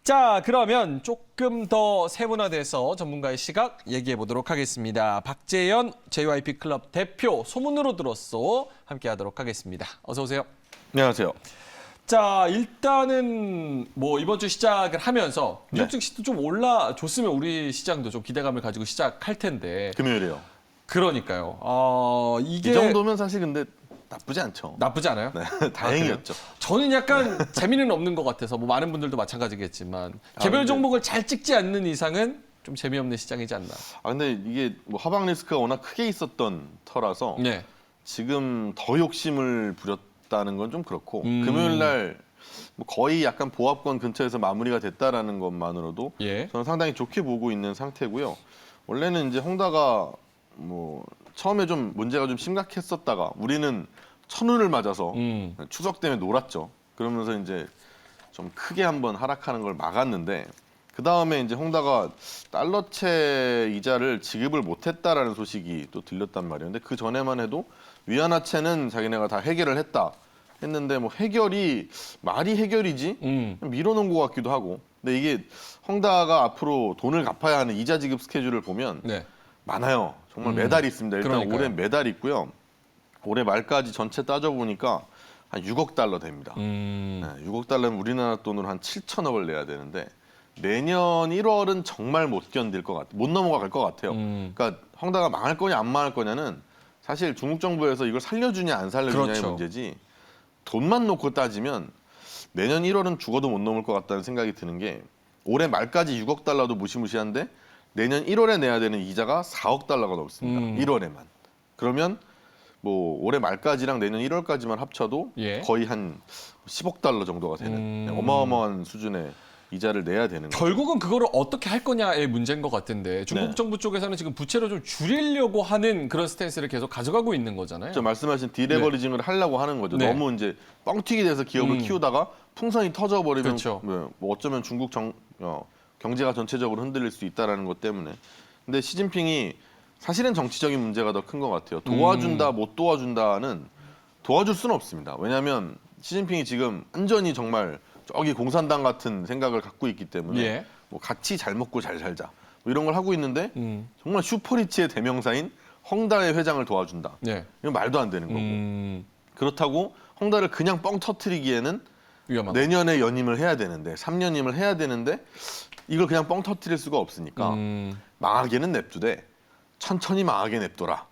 자, 그러면 조금 더 세분화돼서 전문가의 시각 얘기해 보도록 하겠습니다. 박재현 JYP 클럽 대표 소문으로 들었어 함께하도록 하겠습니다. 어서 오세요. 안녕하세요. 자, 일단은 뭐 이번 주 시작을 하면서 뉴욕 증시도 좀 올라줬으면 우리 시장도 좀 기대감을 가지고 시작할 텐데. 금요일이요. 그러니까요. 이게 이 정도면 사실 근데 나쁘지 않죠. 나쁘지 않아요? 네, 다행이었죠. 저는 약간 재미는 없는 것 같아서 뭐 많은 분들도 마찬가지겠지만 개별 근데- 종목을 잘 찍지 않는 이상은 좀 재미없는 시장이지 않나. 근데 이게 뭐 하방 리스크가 워낙 크게 있었던 터라서 네. 지금 더 욕심을 부렸다는 건 좀 그렇고 금요일 날 뭐 거의 약간 보합권 근처에서 마무리가 됐다라는 것만으로도 예. 저는 상당히 좋게 보고 있는 상태고요. 원래는 이제 홍다가 뭐 처음에 좀 문제가 좀 심각했었다가 우리는 천운을 맞아서 추석 때문에 놀았죠. 그러면서 이제 좀 크게 한번 하락하는 걸 막았는데 그 다음에 이제 홍다가 달러채 이자를 지급을 못했다라는 소식이 또 들렸단 말이에요. 근데 그 전에만 해도 위안화채는 자기네가 다 해결을 했다 했는데 뭐 해결이 말이 해결이지 밀어놓은 것 같기도 하고. 근데 이게 홍다가 앞으로 돈을 갚아야 하는 이자 지급 스케줄을 보면 네. 많아요. 정말 매달이 있습니다. 일단 그러니까요. 올해 매달 있고요. 올해 말까지 전체 따져보니까 한 6억 달러 됩니다. 네, 6억 달러면 우리나라 돈으로 한 7천억을 내야 되는데 내년 1월은 정말 못 견딜 것 같아요. 못 넘어갈 것 같아요. 그러니까 홍다가 망할 거냐 안 망할 거냐는 사실 중국 정부에서 이걸 살려주냐 안 살려주냐의 그렇죠. 문제지 돈만 놓고 따지면 내년 1월은 죽어도 못 넘을 것 같다는 생각이 드는 게 올해 말까지 6억 달러도 무시무시한데 내년 1월에 내야 되는 이자가 4억 달러가 넘습니다. 1월에만. 그러면 뭐 올해 말까지랑 내년 1월까지만 합쳐도 예. 거의 한 10억 달러 정도가 되는 어마어마한 수준의 이자를 내야 되는 거죠. 결국은 그거를 어떻게 할 거냐의 문제인 것 같은데 중국 네. 정부 쪽에서는 지금 부채를 좀 줄이려고 하는 그런 스탠스를 계속 가져가고 있는 거잖아요. 저 말씀하신 디레버리징을 하려고 하는 거죠. 네. 너무 이제 뻥튀기 돼서 기업을 키우다가 풍선이 터져버리면 그렇죠. 뭐 어쩌면 중국 경제가 전체적으로 흔들릴 수 있다라는 것 때문에. 근데 시진핑이 사실은 정치적인 문제가 더 큰 것 같아요. 도와준다 못 도와준다는 도와줄 수는 없습니다. 왜냐하면 시진핑이 지금 완전히 정말 저기 공산당 같은 생각을 갖고 있기 때문에 예. 뭐 같이 잘 먹고 잘 살자 뭐 이런 걸 하고 있는데 정말 슈퍼리치의 대명사인 헝다의 회장을 도와준다. 네. 이건 말도 안 되는 거고. 그렇다고 헝다를 그냥 뻥 터트리기에는 위험한. 내년에 연임을 해야 되는데 3년임을 해야 되는데 이걸 그냥 뻥 터트릴 수가 없으니까 망하게는 냅두되 천천히 망하게 냅둬라.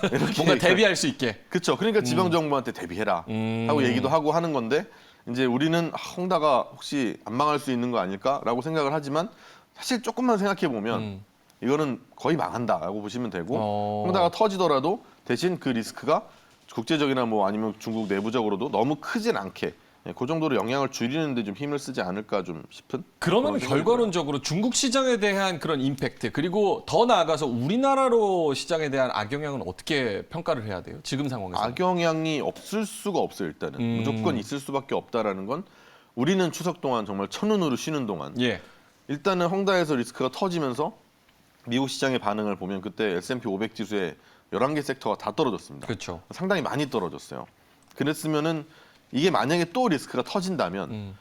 이렇게 뭔가 대비할 수 있게. 그렇죠. 그러니까 지방 정부한테 대비해라 하고 얘기도 하고 하는 건데 이제 우리는 헝다가 혹시 안 망할 수 있는 거 아닐까라고 생각을 하지만 사실 조금만 생각해 보면 이거는 거의 망한다라고 보시면 되고 헝다가 터지더라도 대신 그 리스크가 국제적이나 뭐 아니면 중국 내부적으로도 너무 크진 않게 그 정도로 영향을 줄이는데 좀 힘을 쓰지 않을까 좀 싶은. 그러면 그런 생각이 결과론적으로 중국 시장에 대한 그런 임팩트 그리고 더 나아가서 우리나라로 시장에 대한 악영향은 어떻게 평가를 해야 돼요? 지금 상황에서. 악영향이 없을 수가 없어요. 일단은 무조건 있을 수밖에 없다라는 건 우리는 추석 동안 정말 천운으로 쉬는 동안 예. 일단은 헝다에서 리스크가 터지면서 미국 시장의 반응을 보면 그때 S&P 500 지수의 11개 섹터가 다 떨어졌습니다. 그렇죠. 상당히 많이 떨어졌어요. 그랬으면은 이게 만약에 또 리스크가 터진다면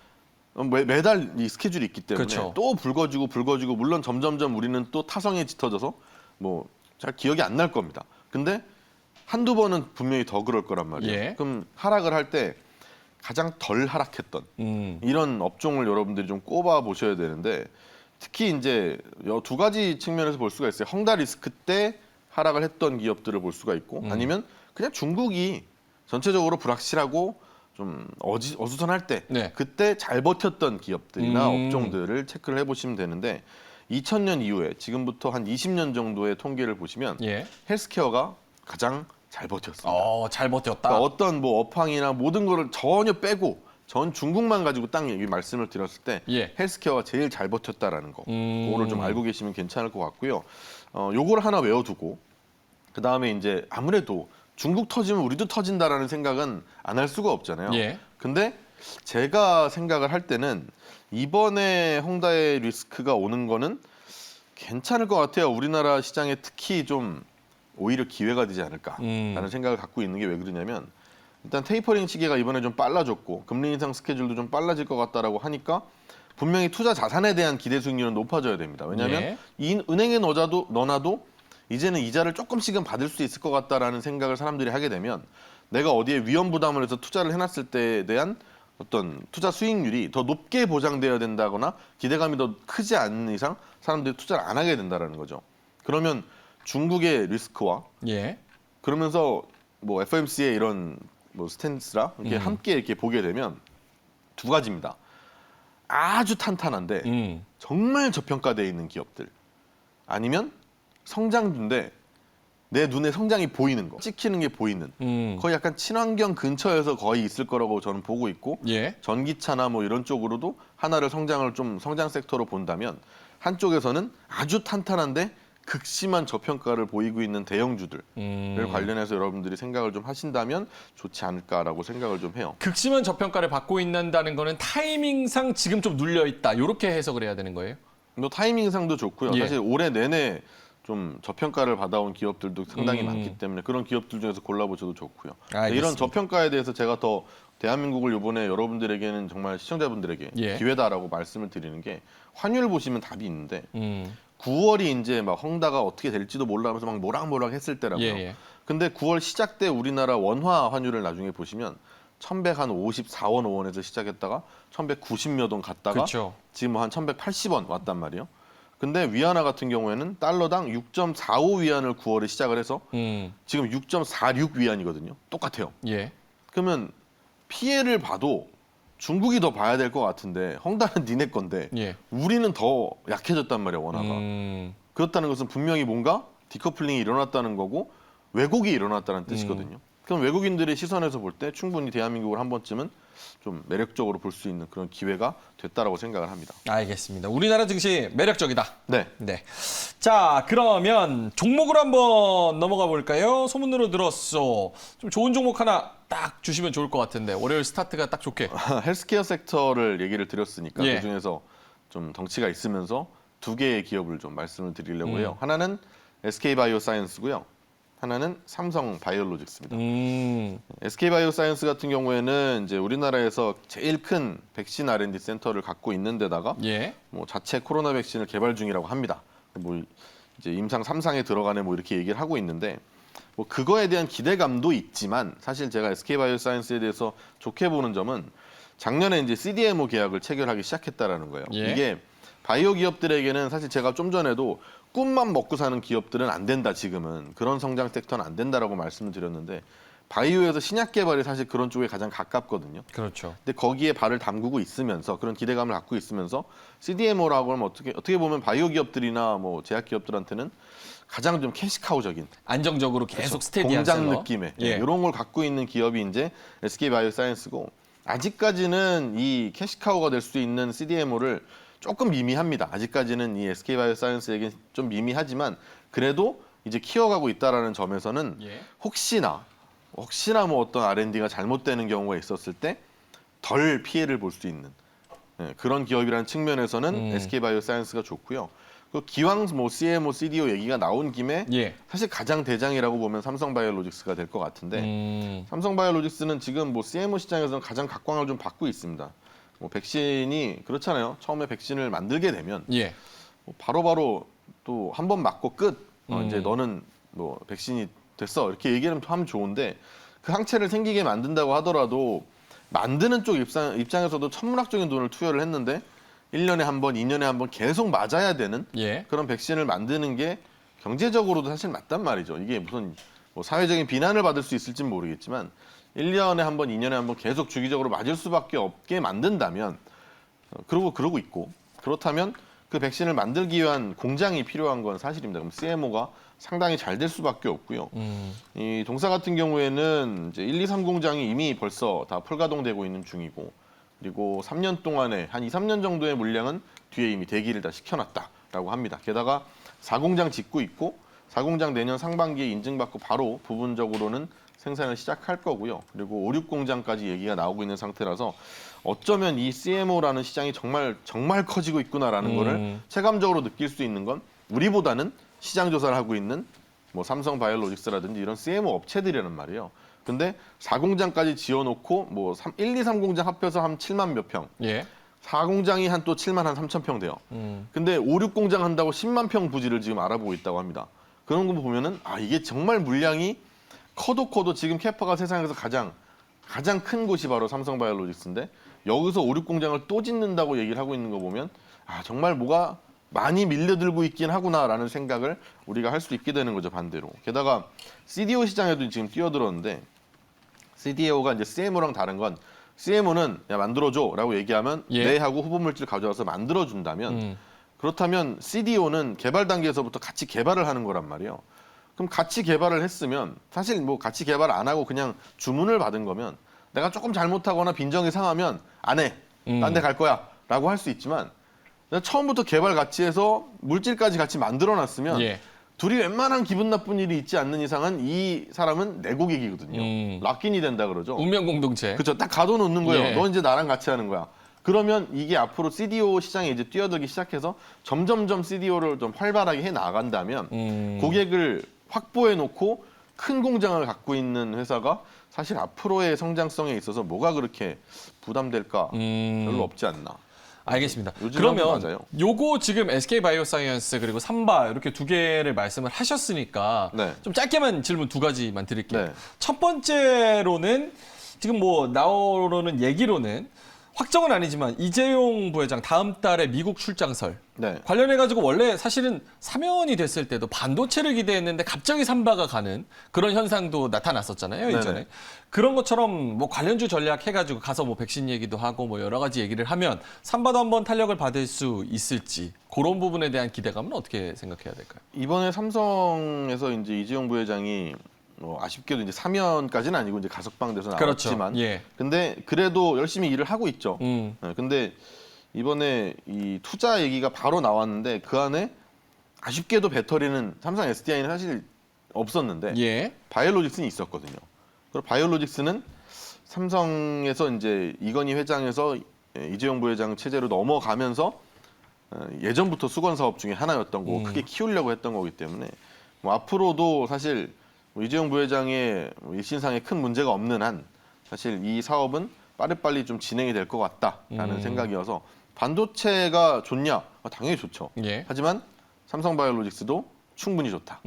매달 이 스케줄이 있기 때문에 그렇죠. 또 불거지고 물론 점점점 우리는 또 타성에 짙어져서 뭐 잘 기억이 안 날 겁니다. 근데 한두 번은 분명히 더 그럴 거란 말이에요. 예. 그럼 하락을 할 때 가장 덜 하락했던 이런 업종을 여러분들이 좀 꼽아 보셔야 되는데 특히 이제 두 가지 측면에서 볼 수가 있어요. 헝다 리스크 때 하락을 했던 기업들을 볼 수가 있고 아니면 그냥 중국이 전체적으로 불확실하고 좀 어수선할 때 네. 그때 잘 버텼던 기업들이나 업종들을 체크를 해보시면 되는데 2000년 이후에 지금부터 한 20년 정도의 통계를 보시면 예. 헬스케어가 가장 잘 버텼습니다. 잘 버텼다. 그러니까 어떤 뭐 업황이나 모든 거를 전혀 빼고 전 중국만 가지고 딱 얘기 말씀을 드렸을 때 예. 헬스케어가 제일 잘 버텼다라는 거 그거를 좀 알고 계시면 괜찮을 것 같고요. 요거를 하나 외워두고 그 다음에 이제 아무래도 중국 터지면 우리도 터진다라는 생각은 안 할 수가 없잖아요. 예. 근데 제가 생각을 할 때는 이번에 헝다의 리스크가 오는 거는 괜찮을 것 같아요. 우리나라 시장에 특히 좀 오히려 기회가 되지 않을까라는 생각을 갖고 있는 게 왜 그러냐면 일단 테이퍼링 시기가 이번에 좀 빨라졌고 금리 인상 스케줄도 좀 빨라질 것 같다라고 하니까 분명히 투자 자산에 대한 기대 수익률은 높아져야 됩니다. 왜냐하면 예. 이 은행에 넣어놔도 이제는 이자를 조금씩은 받을 수 있을 것 같다라는 생각을 사람들이 하게 되면 내가 어디에 위험 부담을 해서 투자를 해놨을 때에 대한 어떤 투자 수익률이 더 높게 보장되어야 된다거나 기대감이 더 크지 않는 이상 사람들이 투자를 안 하게 된다라는 거죠. 그러면 중국의 리스크와 예. 그러면서 뭐 FOMC의 이런 뭐 스탠스라 이렇게 함께 이렇게 보게 되면 두 가지입니다. 아주 탄탄한데 정말 저평가되어 있는 기업들 아니면 성장주인데 내 눈에 성장이 보이는 거, 찍히는 게 보이는 거의 약간 친환경 근처에서 거의 있을 거라고 저는 보고 있고 예. 전기차나 뭐 이런 쪽으로도 하나를 성장 섹터로 본다면 한쪽에서는 아주 탄탄한데 극심한 저평가를 보이고 있는 대형주들을 관련해서 여러분들이 생각을 좀 하신다면 좋지 않을까라고 생각을 좀 해요. 극심한 저평가를 받고 있는다는 거는 타이밍상 지금 좀 눌려 있다. 이렇게 해석을 해야 되는 거예요? 뭐 타이밍상도 좋고요. 예. 사실 올해 내내 좀 저평가를 받아온 기업들도 상당히 많기 때문에 그런 기업들 중에서 골라보셔도 좋고요. 알겠습니다. 이런 저평가에 대해서 제가 더 대한민국을 이번에 여러분들에게는 정말 시청자분들에게 예. 기회다라고 말씀을 드리는 게 환율 보시면 답이 있는데 9월이 이제 막 헝다가 어떻게 될지도 몰라면서 막 모락모락 했을 때라고요. 예. 근데 9월 시작 때 우리나라 원화 환율을 나중에 보시면 1154원 5원에서 시작했다가 1190몇 원 갔다가 그렇죠. 지금 한 1180원 왔단 말이에요. 근데 위안화 같은 경우에는 달러당 6.45 위안을 9월에 시작을 해서 지금 6.46 위안이거든요. 똑같아요. 예. 그러면 피해를 봐도 중국이 더 봐야 될 것 같은데 헝다는 니네 건데 예. 우리는 더 약해졌단 말이에요. 원화가. 그렇다는 것은 분명히 뭔가 디커플링이 일어났다는 거고 왜곡이 일어났다는 뜻이거든요. 그럼 외국인들의 시선에서 볼 때 충분히 대한민국을 한 번쯤은 좀 매력적으로 볼 수 있는 그런 기회가 됐다라고 생각을 합니다. 알겠습니다. 우리나라 증시 매력적이다. 네. 네. 자, 그러면 종목으로 한번 넘어가 볼까요? 소문으로 들었어. 좀 좋은 종목 하나 딱 주시면 좋을 것 같은데 월요일 스타트가 딱 좋게. 헬스케어 섹터를 얘기를 드렸으니까 예. 그중에서 좀 덩치가 있으면서 두 개의 기업을 좀 말씀을 드리려고 해요. 하나는 SK바이오사이언스고요. 하나는 삼성바이오로직스입니다. SK바이오사이언스 같은 경우에는 이제 우리나라에서 제일 큰 백신 R&D 센터를 갖고 있는 데다가 예. 뭐 자체 코로나 백신을 개발 중이라고 합니다. 뭐 이제 임상 3상에 들어가네 뭐 이렇게 얘기를 하고 있는데 뭐 그거에 대한 기대감도 있지만 사실 제가 SK바이오사이언스에 대해서 좋게 보는 점은 작년에 이제 CDMO 계약을 체결하기 시작했다라는 거예요. 예. 이게 바이오 기업들에게는 사실 제가 좀 전에도 꿈만 먹고 사는 기업들은 안 된다 지금은 그런 성장 섹터는 안 된다라고 말씀을 드렸는데 바이오에서 신약 개발이 사실 그런 쪽에 가장 가깝거든요. 그렇죠. 근데 거기에 발을 담그고 있으면서 그런 기대감을 갖고 있으면서 CDMO라고 하면 어떻게 보면 바이오 기업들이나 뭐 제약 기업들한테는 가장 좀 캐시카우적인 안정적으로 계속 스테디한 공장 셀러. 느낌의 예. 이런 걸 갖고 있는 기업이 이제 SK바이오사이언스고 아직까지는 이 캐시카우가 될 수 있는 CDMO를 조금 미미합니다. 아직까지는 이 SK바이오사이언스에게 좀 미미하지만 그래도 이제 키워가고 있다라는 점에서는 예. 혹시나 뭐 어떤 R&D가 잘못되는 경우가 있었을 때 덜 피해를 볼 수 있는 그런 기업이라는 측면에서는 SK바이오사이언스가 좋고요. 그 기왕 뭐 CMO, CDO 얘기가 나온 김에 예. 사실 가장 대장이라고 보면 삼성바이오로직스가 될 것 같은데 삼성바이오로직스는 지금 뭐 CMO 시장에서는 가장 각광을 좀 받고 있습니다. 뭐 백신이 그렇잖아요. 처음에 백신을 만들게 되면 예. 뭐 바로바로 또 한 번 맞고 끝. 이제 너는 뭐 백신이 됐어 이렇게 얘기를 하면 좋은데 그 항체를 생기게 만든다고 하더라도 만드는 쪽 입장에서도 천문학적인 돈을 투여를 했는데 1년에 한 번, 2년에 한 번 계속 맞아야 되는 예. 그런 백신을 만드는 게 경제적으로도 사실 맞단 말이죠. 이게 무슨 뭐 사회적인 비난을 받을 수 있을지는 모르겠지만 1년에 한 번, 2년에 한 번 계속 주기적으로 맞을 수밖에 없게 만든다면 그러고 있고 그렇다면 그 백신을 만들기 위한 공장이 필요한 건 사실입니다. 그럼 CMO가 상당히 잘 될 수밖에 없고요. 이 동사 같은 경우에는 이제 1, 2, 3 공장이 이미 벌써 다 풀가동되고 있는 중이고 그리고 3년 동안에 한 2, 3년 정도의 물량은 뒤에 이미 대기를 다 시켜놨다라고 합니다. 게다가 4공장 짓고 있고 4공장 내년 상반기에 인증받고 바로 부분적으로는 생산을 시작할 거고요. 그리고 5, 6공장까지 얘기가 나오고 있는 상태라서 어쩌면 이 CMO라는 시장이 정말 커지고 있구나라는 거를 체감적으로 느낄 수 있는 건 우리보다는 시장 조사를 하고 있는 뭐 삼성바이오로직스라든지 이런 CMO 업체들이란 말이에요. 근데 4공장까지 지어놓고 뭐 1, 2, 3공장 합해서 한 7만 몇 평. 예. 4공장이 한 또 7만 한 3천 평 돼요. 근데 5, 6공장 한다고 10만 평 부지를 지금 알아보고 있다고 합니다. 그런 거 보면은 이게 정말 물량이 커도 지금 캐파가 세상에서 가장 큰 곳이 바로 삼성바이오로직스인데 여기서 5, 6공장을 또 짓는다고 얘기를 하고 있는 거 보면 정말 뭐가 많이 밀려들고 있긴 하구나라는 생각을 우리가 할 수 있게 되는 거죠, 반대로. 게다가 CDMO 시장에도 지금 뛰어들었는데 CDMO가 이제 CMO랑 다른 건 CMO는 야 만들어줘라고 얘기하면 네 하고 후보 물질 가져와서 만들어준다면 그렇다면 CDMO는 개발 단계에서부터 같이 개발을 하는 거란 말이에요. 그럼 같이 개발을 했으면 사실 뭐 같이 개발 안 하고 그냥 주문을 받은 거면 내가 조금 잘못하거나 빈정이 상하면 안 해, 딴 데 갈 거야라고 할 수 있지만 내가 처음부터 개발 같이 해서 물질까지 같이 만들어놨으면 둘이 웬만한 기분 나쁜 일이 있지 않는 이상은 이 사람은 내 고객이거든요. 락인이 된다 그러죠. 운명 공동체. 그렇죠. 딱 가둬놓는 거예요. 너 이제 나랑 같이 하는 거야. 그러면 이게 앞으로 CDO 시장에 이제 뛰어들기 시작해서 점점점 CDO를 좀 활발하게 해 나간다면 고객을 확보해 놓고 큰 공장을 갖고 있는 회사가 사실 앞으로의 성장성에 있어서 뭐가 그렇게 부담될까 별로 없지 않나. 알겠습니다. 요즘은 그러면 맞아요. 요거 지금 SK바이오사이언스 그리고 삼바 이렇게 두 개를 말씀을 하셨으니까 좀 짧게만 질문 두 가지만 드릴게요. 첫 번째로는 지금 뭐 나오는 얘기로는 확정은 아니지만 이재용 부회장 다음 달에 미국 출장설 관련해가지고 원래 사실은 사면이 됐을 때도 반도체를 기대했는데 갑자기 삼바가 가는 그런 현상도 나타났었잖아요, 이전에. 그런 것처럼 뭐 관련주 전략 해가지고 가서 뭐 백신 얘기도 하고 뭐 여러 가지 얘기를 하면 삼바도 한번 탄력을 받을 수 있을지 그런 부분에 대한 기대감은 어떻게 생각해야 될까요? 이번에 삼성에서 이제 이재용 부회장이 아쉽게도 이제 사면까지는 아니고 이제 가석방돼서 나왔지만, 근데 그래도 열심히 일을 하고 있죠. 근데 이번에 이 투자 얘기가 바로 나왔는데 그 안에 아쉽게도 배터리는 삼성 SDI는 사실 없었는데 바이오로직스는 있었거든요. 그리고 바이오로직스는 삼성에서 이제 이건희 회장에서 이재용 부회장 체제로 넘어가면서 예전부터 수건 사업 중에 하나였던 거고 크게 키우려고 했던 거기 때문에 뭐 앞으로도 사실 이재용 부회장의 일신상에 큰 문제가 없는 한 사실 이 사업은 빠르빨리 좀 진행이 될 것 같다라는 생각이어서 반도체가 좋냐? 당연히 좋죠. 하지만 삼성바이오로직스도 충분히 좋다.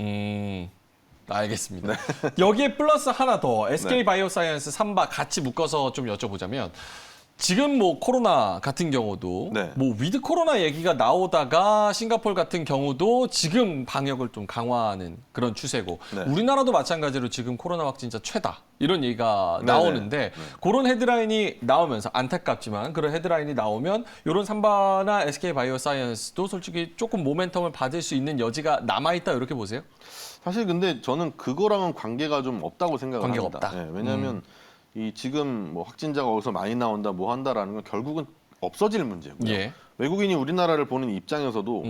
알겠습니다. 여기에 플러스 하나 더 SK바이오사이언스 삼바 같이 묶어서 좀 여쭤보자면 지금 뭐 코로나 같은 경우도 뭐 위드 코로나 얘기가 나오다가 싱가포르 같은 경우도 지금 방역을 좀 강화하는 그런 추세고 우리나라도 마찬가지로 지금 코로나 확진자 최다 이런 얘기가 나오는데 그런 헤드라인이 나오면서 안타깝지만 그런 헤드라인이 나오면 이런 삼바나 SK바이오사이언스도 솔직히 조금 모멘텀을 받을 수 있는 여지가 남아있다 이렇게 보세요? 사실 근데 저는 그거랑은 관계가 좀 없다고 생각을 관계가 합니다. 없다. 왜냐하면 이 지금 뭐 확진자가 어디서 많이 나온다 뭐 한다라는 건 결국은 없어질 문제고요. 외국인이 우리나라를 보는 입장에서도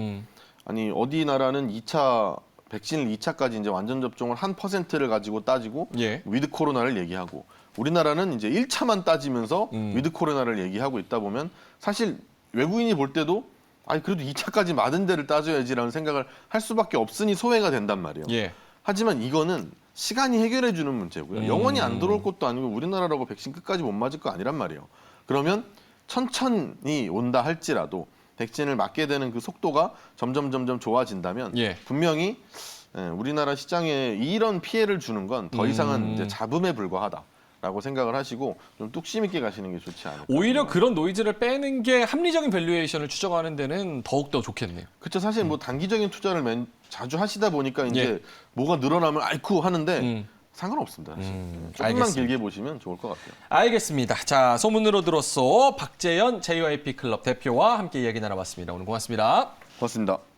아니 어디 나라는 2차 백신을 2차까지 이제 완전 접종을 한 %를 가지고 따지고 위드 코로나를 얘기하고 우리나라는 이제 1차만 따지면서 위드 코로나를 얘기하고 있다 보면 사실 외국인이 볼 때도 아니 그래도 2차까지 맞은 데를 따져야지라는 생각을 할 수밖에 없으니 소외가 된단 말이에요. 하지만 이거는 시간이 해결해 주는 문제고요. 영원히 안 들어올 것도 아니고 우리나라라고 백신 끝까지 못 맞을 거 아니란 말이에요. 그러면 천천히 온다 할지라도 백신을 맞게 되는 그 속도가 점점 좋아진다면 분명히 우리나라 시장에 이런 피해를 주는 건 더 이상은 이제 잡음에 불과하다라고 생각을 하시고 좀 뚝심 있게 가시는 게 좋지 않을까. 오히려 그런 노이즈를 빼는 게 합리적인 밸류에이션을 추정하는 데는 더욱더 좋겠네요. 그렇죠. 사실 뭐 단기적인 투자를 자주 하시다 보니까 이제 뭐가 늘어나면 아이쿠 하는데 상관없습니다. 사실. 조금만 길게 보시면 좋을 것 같아요. 알겠습니다. 자, 소문으로 들었어 박재현 JYP 클럽 대표와 함께 이야기 나눠봤습니다. 오늘 고맙습니다. 고맙습니다.